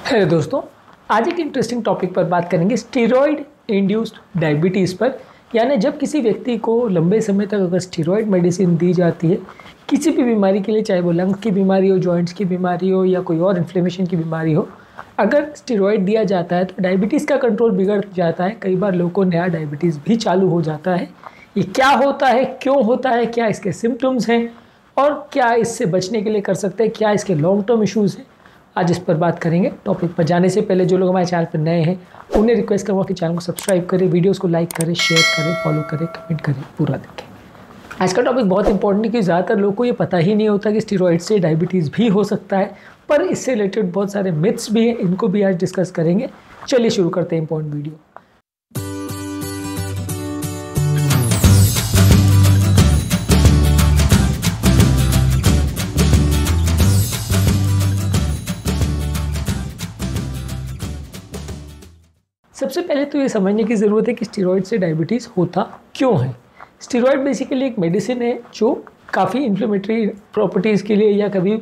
Hello दोस्तों, आज एक इंटरेस्टिंग टॉपिक पर बात करेंगे स्टेरॉइड इंड्यूस्ड डायबिटीज़ पर। यानी जब किसी व्यक्ति को लंबे समय तक अगर स्टेरॉइड मेडिसिन दी जाती है किसी भी बीमारी के लिए, चाहे वो लंग्स की बीमारी हो, जॉइंट्स की बीमारी हो या कोई और इन्फ्लेमेशन की बीमारी हो, अगर स्टेरॉइड दिया जाता है तो डायबिटीज़ का कंट्रोल बिगड़ जाता है। कई बार लोगों को नया डायबिटीज़ भी चालू हो जाता है। ये क्या होता है, क्यों होता है, क्या इसके सिम्टम्स हैं और क्या इससे बचने के लिए कर सकते हैं, क्या इसके लॉन्ग टर्म इश्यूज़ हैं, आज इस पर बात करेंगे। टॉपिक पर जाने से पहले जो लोग हमारे चैनल पर नए हैं उन्हें रिक्वेस्ट करूँगा कि चैनल को सब्सक्राइब करें, वीडियोस को लाइक करें, शेयर करें, फॉलो करें, कमेंट करें, पूरा देखें। आज का टॉपिक बहुत इंपॉर्टेंट है कि ज़्यादातर लोगों को ये पता ही नहीं होता कि स्टेरॉइड से डायबिटीज़ भी हो सकता है, पर इससे रिलेटेड बहुत सारे मिथ्स भी हैं, इनको भी आज डिस्कस करेंगे। चलिए शुरू करते हैं इंपॉर्टेंट वीडियो। सबसे पहले तो ये समझने की ज़रूरत है कि स्टेरॉइड से डायबिटीज़ होता क्यों है। स्टेरॉइड बेसिकली एक मेडिसिन है जो काफ़ी इन्फ्लेमेटरी प्रॉपर्टीज़ के लिए या कभी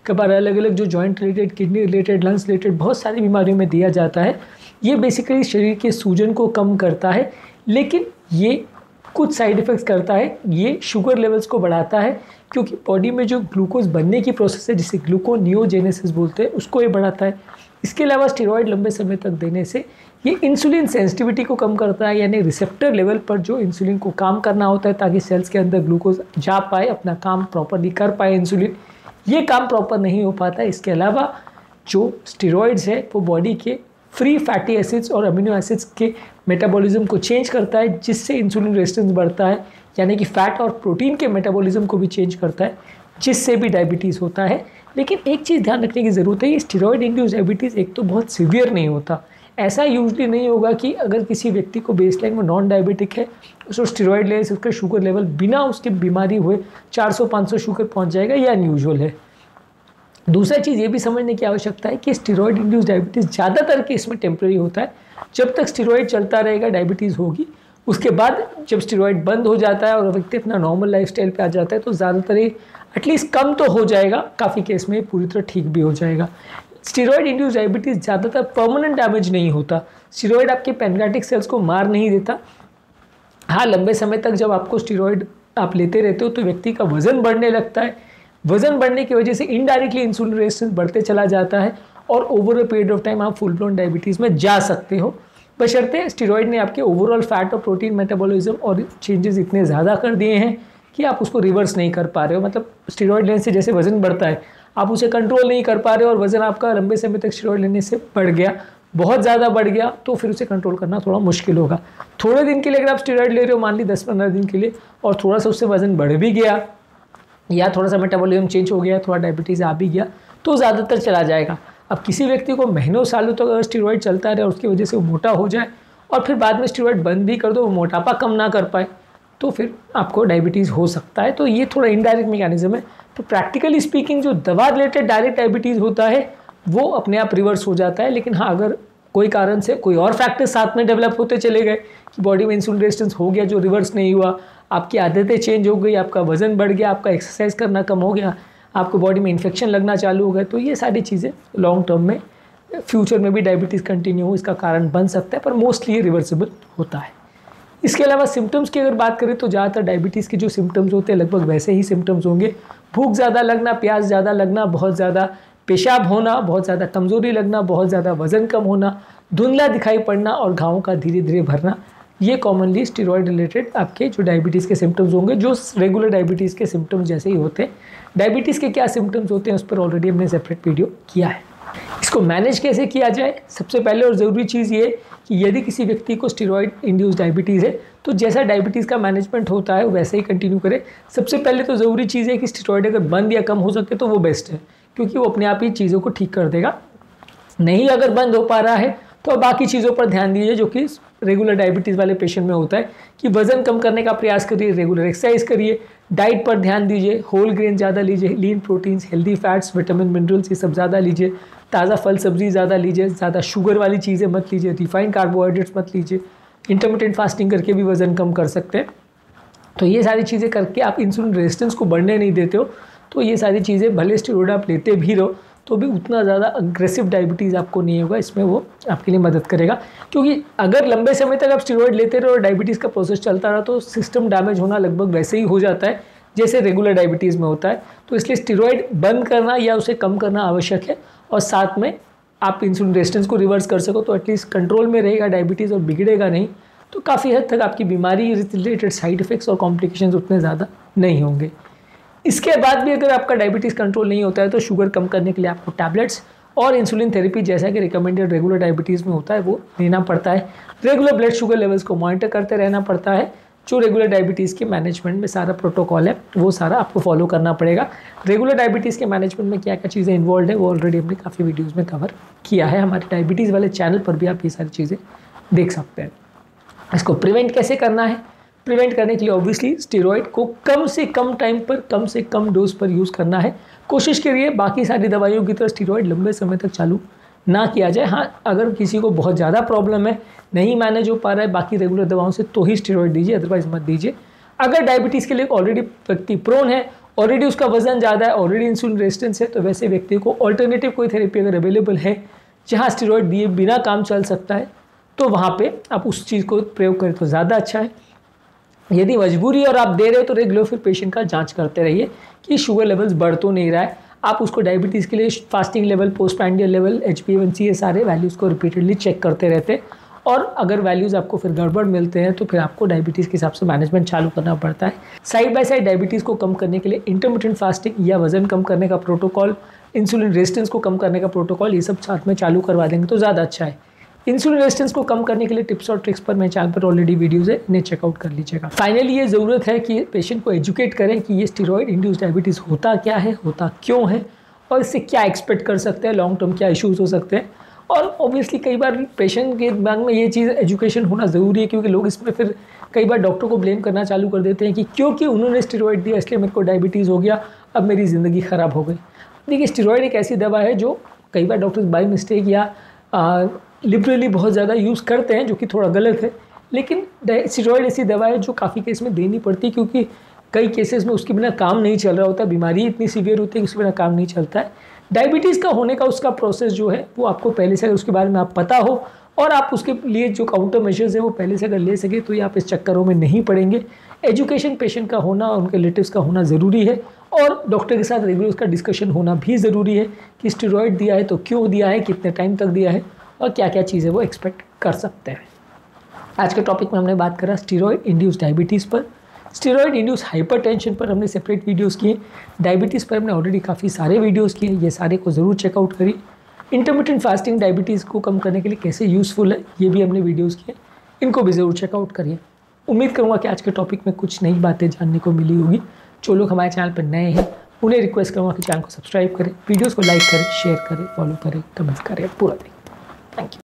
कभार अलग अलग जो joint related, kidney related, lungs related बहुत सारी बीमारियों में दिया जाता है। ये बेसिकली शरीर के सूजन को कम करता है, लेकिन ये कुछ साइड इफ़ेक्ट्स करता है। ये शुगर लेवल्स को बढ़ाता है क्योंकि बॉडी में जो ग्लूकोज बनने की प्रोसेस है जिसे ग्लूकोनियोजेनेसिस बोलते हैं, उसको ये बढ़ाता है। इसके अलावा स्टेरॉइड लंबे समय तक देने से ये इंसुलिन सेंसिटिविटी को कम करता है, यानी रिसेप्टर लेवल पर जो इंसुलिन को काम करना होता है ताकि सेल्स के अंदर ग्लूकोज जा पाए, अपना काम प्रॉपरली कर पाए इंसुलिन, ये काम प्रॉपर नहीं हो पाता। इसके अलावा जो स्टेरॉइड्स है वो बॉडी के फ्री फैटी एसिड्स और अमीनो एसिड्स के मेटाबॉलिज्म को चेंज करता है, जिससे इंसुलिन रेजिस्टेंस बढ़ता है, यानी कि फैट और प्रोटीन के मेटाबॉलिज्म को भी चेंज करता है, जिससे भी डायबिटीज़ होता है। लेकिन एक चीज़ ध्यान रखने की ज़रूरत है, ये स्टेरॉइड इंड्यूस डायबिटीज़ एक तो बहुत सीवियर नहीं होता। ऐसा यूजली नहीं होगा कि अगर किसी व्यक्ति को बेसलाइन में नॉन डायबिटिक है उसको स्टेरॉइड लेने से उसका शुगर लेवल बिना उसकी बीमारी हुए 400-500 शुगर पहुंच जाएगा, यह अनयूजुअल है। दूसरा चीज़ ये भी समझने की आवश्यकता है कि स्टेरॉइड इंड्यूस डायबिटीज़ ज़्यादातर केस में टेम्प्रेरी होता है। जब तक स्टेरॉइड चलता रहेगा डायबिटीज़ होगी, उसके बाद जब स्टेरॉइड बंद हो जाता है और व्यक्ति अपना नॉर्मल लाइफस्टाइल पे आ जाता है तो ज़्यादातर ये एटलीस्ट कम तो हो जाएगा, काफ़ी केस में पूरी तरह ठीक भी हो जाएगा। स्टेरॉइड इंड्यूस डायबिटीज़ ज़्यादातर परमानेंट डैमेज नहीं होता। स्टेरॉइड आपके पैनक्रियाटिक सेल्स को मार नहीं देता। हाँ, लंबे समय तक जब आपको स्टेरॉइड आप लेते रहते हो तो व्यक्ति का वज़न बढ़ने लगता है। वज़न बढ़ने की वजह से इनडायरेक्टली इंसुलिन रेजिस्टेंस बढ़ते चला जाता है और over a period of time आप फुल ब्लोन डायबिटीज़ में जा सकते हो, बशर्ते स्टेरॉइड ने आपके ओवरऑल फैट और प्रोटीन मेटाबॉलिज्म और चेंजेस इतने ज़्यादा कर दिए हैं कि आप उसको रिवर्स नहीं कर पा रहे हो। मतलब स्टेरॉइड लेने से जैसे वज़न बढ़ता है, आप उसे कंट्रोल नहीं कर पा रहे हो और वज़न आपका लंबे समय तक स्टेरॉइड लेने से बढ़ गया, बहुत ज़्यादा बढ़ गया, तो फिर उसे कंट्रोल करना थोड़ा मुश्किल होगा। थोड़े दिन के लिए अगर आप स्टेरॉइड ले रहे हो, मान ली 10-15 दिन के लिए, और थोड़ा सा उससे वज़न बढ़ भी गया या थोड़ा सा मेटाबॉलिज्म चेंज हो गया, थोड़ा डायबिटीज़ आ भी गया, तो ज़्यादातर चला जाएगा। अब किसी व्यक्ति को महीनों सालों तक अगर स्टेरॉइड चलता रहे और उसकी वजह से वो मोटा हो जाए और फिर बाद में स्टेरॉइड बंद भी कर दो, वो मोटापा कम ना कर पाए, तो फिर आपको डायबिटीज़ हो सकता है। तो ये थोड़ा इनडायरेक्ट मैकेनिज्म है। तो प्रैक्टिकली स्पीकिंग जो दवा रिलेटेड डायरेक्ट डायबिटीज़ होता है वो अपने आप रिवर्स हो जाता है। लेकिन हाँ, अगर कोई कारण से कोई और फैक्टर साथ में डेवलप होते चले गए कि बॉडी में इंसुलिन रेजिस्टेंस हो गया जो रिवर्स नहीं हुआ, आपकी आदतें चेंज हो गई, आपका वज़न बढ़ गया, आपका एक्सरसाइज करना कम हो गया, आपको बॉडी में इन्फेक्शन लगना चालू हो गया, तो ये सारी चीज़ें लॉन्ग टर्म में फ्यूचर में भी डायबिटीज़ कंटिन्यू हो इसका कारण बन सकता है, पर मोस्टली ये रिवर्सिबल होता है। इसके अलावा सिम्टम्स की अगर बात करें तो ज़्यादातर डायबिटीज़ के जो सिम्टम्स होते हैं लगभग वैसे ही सिम्टम्स होंगे। भूख ज़्यादा लगना, प्यास ज़्यादा लगना, बहुत ज़्यादा पेशाब होना, बहुत ज़्यादा कमज़ोरी लगना, बहुत ज़्यादा वज़न कम होना, धुंधला दिखाई पड़ना और घावों का धीरे धीरे भरना, ये कॉमनली स्टेरॉइड रिलेटेड आपके जो डायबिटीज़ के सिम्टम्स होंगे, जो रेगुलर डायबिटीज़ के सिम्टम्स जैसे ही होते हैं। डायबिटीज़ के क्या सिम्टम्स होते हैं उस पर ऑलरेडी हमने सेपरेट वीडियो किया है। इसको मैनेज कैसे किया जाए, सबसे पहले और ज़रूरी चीज़ ये कि यदि किसी व्यक्ति को स्टेरॉइड इंड्यूस डायबिटीज़ है तो जैसा डायबिटीज़ का मैनेजमेंट होता है वैसे ही कंटिन्यू करे। सबसे पहले तो ज़रूरी चीज़ है कि स्टेरॉइड अगर बंद या कम हो सके तो वो बेस्ट है, क्योंकि वो अपने आप ही चीज़ों को ठीक कर देगा। नहीं अगर बंद हो पा रहा है तो बाकी चीज़ों पर ध्यान दीजिए जो कि रेगुलर डायबिटीज़ वाले पेशेंट में होता है, कि वज़न कम करने का प्रयास करिए, रेगुलर एक्सरसाइज करिए, डाइट पर ध्यान दीजिए, होल ग्रेन ज़्यादा लीजिए, lean proteins, healthy fats, vitamin, minerals ये सब ज़्यादा लीजिए, ताज़ा फल सब्जी ज़्यादा लीजिए, ज़्यादा शुगर वाली चीज़ें मत लीजिए, रिफाइंड कार्बोहाइड्रेट्स मत लीजिए, इंटरमिटेंट फास्टिंग करके भी वज़न कम कर सकते हैं। तो ये सारी चीज़ें करके आप इंसुलिन रेजिस्टेंस को बढ़ने नहीं देते हो, तो ये सारी चीज़ें भले स्टेरॉइड आप लेते भी रहो तो भी उतना ज़्यादा अग्रेसिव डायबिटीज़ आपको नहीं होगा, इसमें वो आपके लिए मदद करेगा। क्योंकि अगर लंबे समय तक आप स्टेरॉइड लेते रहो और डायबिटीज़ का प्रोसेस चलता रहा तो सिस्टम डैमेज होना लगभग वैसे ही हो जाता है जैसे रेगुलर डायबिटीज़ में होता है। तो इसलिए स्टेरॉइड बंद करना या उसे कम करना आवश्यक है, और साथ में आप इंसुलिन रेजिस्टेंस को रिवर्स कर सको तो एटलीस्ट कंट्रोल में रहेगा डायबिटीज़ और बिगड़ेगा नहीं, तो काफ़ी हद तक आपकी बीमारी रिलेटेड साइड इफ़ेक्ट्स और कॉम्प्लिकेशंस उतने ज़्यादा नहीं होंगे। इसके बाद भी अगर आपका डायबिटीज़ कंट्रोल नहीं होता है तो शुगर कम करने के लिए आपको टैबलेट्स और इंसुलिन थेरेपी जैसा कि रिकमेंडेड रेगुलर डायबिटीज़ में होता है वो लेना पड़ता है। रेगुलर ब्लड शुगर लेवल्स को मॉनिटर करते रहना पड़ता है। जो रेगुलर डायबिटीज़ के मैनेजमेंट में सारा प्रोटोकॉल है वो सारा आपको फॉलो करना पड़ेगा। रेगुलर डायबिटीज़ के मैनेजमेंट में क्या क्या चीज़ें इन्वॉल्व है वो ऑलरेडी हमने काफ़ी वीडियोज़ में कवर किया है। हमारे डायबिटीज़ वाले चैनल पर भी आप ये सारी चीज़ें देख सकते हैं। इसको प्रिवेंट कैसे करना है? प्रिवेंट करने के लिए ऑब्वियसली स्टेरॉइड को कम से कम टाइम पर कम से कम डोज पर यूज़ करना है। कोशिश करिए बाकी सारी दवाइयों की तरह स्टेरॉइड लंबे समय तक चालू ना किया जाए। हाँ, अगर किसी को बहुत ज़्यादा प्रॉब्लम है, नहीं मैनेज हो पा रहा है बाकी रेगुलर दवाओं से, तो ही स्टेरॉइड दीजिए, अदरवाइज मत दीजिए। अगर डायबिटीज़ के लिए ऑलरेडी व्यक्ति प्रोन है, ऑलरेडी उसका वजन ज़्यादा है, ऑलरेडी इंसुलिन रेजिस्टेंस है, तो वैसे व्यक्ति को ऑल्टरनेटिव कोई थेरेपी अगर अवेलेबल है जहाँ स्टेरॉइड दिए बिना काम चल सकता है तो वहाँ पे आप उस चीज़ को प्रयोग करें तो ज़्यादा अच्छा है। यदि मजबूरी और आप दे रहे हो तो रेगुलर फिर पेशेंट का जांच करते रहिए कि शुगर लेवल्स बढ़ तो नहीं रहा है। आप उसको डायबिटीज़ के लिए fasting level, post prandial level, HbA1c, ये सारे वैल्यूज़ को रिपीटेडली चेक करते रहते, और अगर वैल्यूज़ आपको फिर गड़बड़ मिलते हैं तो फिर आपको डायबिटीज़ के हिसाब से मैनेजमेंट चालू करना पड़ता है। साइड बाय साइड डायबिटीज़ को कम करने के लिए इंटरमिटेंट फास्टिंग या वजन कम करने का प्रोटोकॉल, इंसुलिन रेजिस्टेंस को कम करने का प्रोटोकॉल, ये सब साथ में चालू करवा देंगे तो ज़्यादा अच्छा है। इंसुलिन रेजिस्टेंस को कम करने के लिए टिप्स और ट्रिक्स पर मेरे चैनल पर ऑलरेडी वीडियोज़ है, इन्हें चेकआउट कर लीजिएगा। फाइनली ये ज़रूरत है कि पेशेंट को एजुकेट करें कि ये स्टेरॉइड इंड्यूस्ड डायबिटीज़ होता क्या है, होता क्यों है, और इससे क्या एक्सपेक्ट कर सकते हैं, लॉन्ग टर्म क्या इश्यूज़ हो सकते हैं। और ऑब्वियसली कई बार पेशेंट के दिमाग में ये चीज़ एजुकेशन होना ज़रूरी है, क्योंकि लोग इसमें फिर कई बार डॉक्टर को ब्लेम करना चालू कर देते हैं कि क्योंकि उन्होंने स्टेरॉइड दिया इसलिए मेरे को डायबिटीज़ हो गया, अब मेरी ज़िंदगी ख़राब हो गई। देखिए, स्टेरॉइड एक ऐसी दवा है जो कई बार डॉक्टर्स बाय मिस्टेक या लिबरली बहुत ज़्यादा यूज़ करते हैं, जो कि थोड़ा गलत है। लेकिन स्टेरॉइड ऐसी दवा है जो काफ़ी केस में देनी पड़ती है, क्योंकि कई केसेस में उसके बिना काम नहीं चल रहा होता, बीमारी इतनी सीवियर होती है कि उसके बिना काम नहीं चलता है। डायबिटीज़ का होने का उसका प्रोसेस जो है वो आपको पहले से अगर उसके बारे में आप पता हो और आप उसके लिए जो काउंटर मेजर्स है वो पहले से अगर ले सके तो ये आप इस चक्करों में नहीं पड़ेंगे। एजुकेशन पेशेंट का होना, उनके रिलेटिव्स का होना ज़रूरी है, और डॉक्टर के साथ रेगुलर उसका डिस्कशन होना भी ज़रूरी है कि स्टेरॉइड दिया है तो क्यों दिया है, कितने टाइम तक दिया है, और क्या क्या चीज़ें वो एक्सपेक्ट कर सकते हैं। आज के टॉपिक में हमने बात करा स्टेरॉइड इंड्यूस्ड डायबिटीज़ पर, स्टेरॉइड इंड्यूस्ड हाइपरटेंशन पर हमने सेपरेट वीडियोस किए, डायबिटीज़ पर हमने ऑलरेडी काफ़ी सारे वीडियोस किए, ये सारे को ज़रूर चेकआउट करिए। इंटरमिटेंट फास्टिंग डायबिटीज़ को कम करने के लिए कैसे यूज़फुल है, ये भी हमने वीडियोस किए, इनको भी ज़रूर चेकआउट करिए। उम्मीद करूँगा कि आज के टॉपिक में कुछ नई बातें जानने को मिली होगी। जो लोग हमारे चैनल पर नए हैं उन्हें रिक्वेस्ट करूँगा कि चैनल को सब्सक्राइब करें, वीडियोज़ को लाइक करें, शेयर करें, फॉलो करें, कमेंट करें, पूरा दें। Thank you.